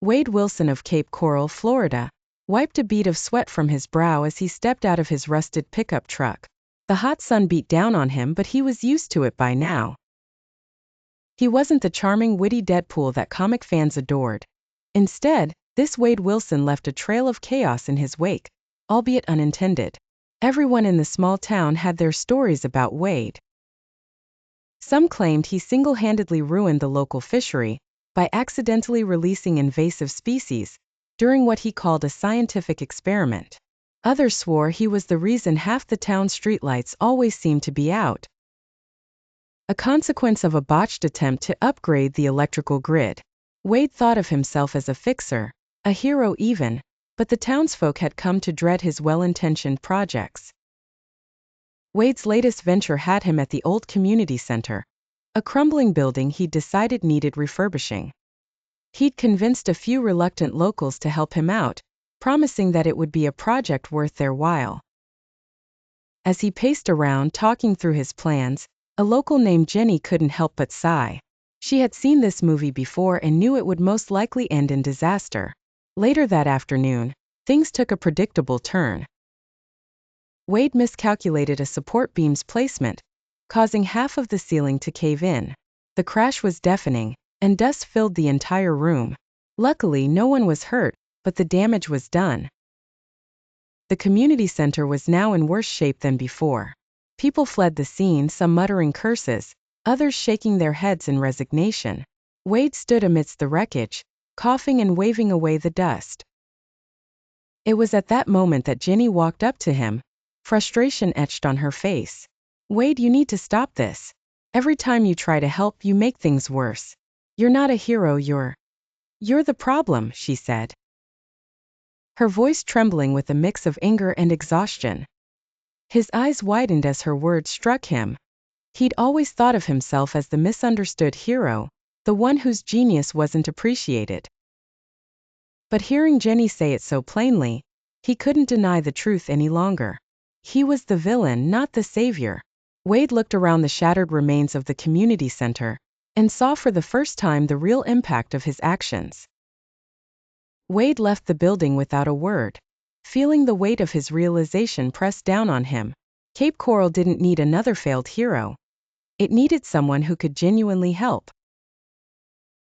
Wade Wilson of Cape Coral, Florida, wiped a bead of sweat from his brow as he stepped out of his rusted pickup truck. The hot sun beat down on him, but he was used to it by now. He wasn't the charming, witty Deadpool that comic fans adored. Instead, this Wade Wilson left a trail of chaos in his wake, albeit unintended. Everyone in the small town had their stories about Wade. Some claimed he single-handedly ruined the local fishery by accidentally releasing invasive species during what he called a scientific experiment. Others swore he was the reason half the town's streetlights always seemed to be out, a consequence of a botched attempt to upgrade the electrical grid. Wade thought of himself as a fixer, a hero even, but the townsfolk had come to dread his well-intentioned projects. Wade's latest venture had him at the old community center, a crumbling building he'd decided needed refurbishing. He'd convinced a few reluctant locals to help him out, promising that it would be a project worth their while. As he paced around talking through his plans, a local named Jenny couldn't help but sigh. She had seen this movie before and knew it would most likely end in disaster. Later that afternoon, things took a predictable turn. Wade miscalculated a support beam's placement, causing half of the ceiling to cave in. The crash was deafening, and dust filled the entire room. Luckily, no one was hurt, but the damage was done. The community center was now in worse shape than before. People fled the scene, some muttering curses, others shaking their heads in resignation. Wade stood amidst the wreckage, coughing and waving away the dust. It was at that moment that Jenny walked up to him, frustration etched on her face. "Wade, you need to stop this. Every time you try to help, you make things worse. You're not a hero, you're the problem," she said, her voice trembling with a mix of anger and exhaustion. His eyes widened as her words struck him. He'd always thought of himself as the misunderstood hero, the one whose genius wasn't appreciated. But hearing Jenny say it so plainly, he couldn't deny the truth any longer. He was the villain, not the savior. Wade looked around the shattered remains of the community center and saw for the first time the real impact of his actions. Wade left the building without a word, feeling the weight of his realization press down on him. Cape Coral didn't need another failed hero. It needed someone who could genuinely help.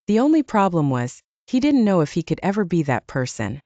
The only problem was, he didn't know if he could ever be that person.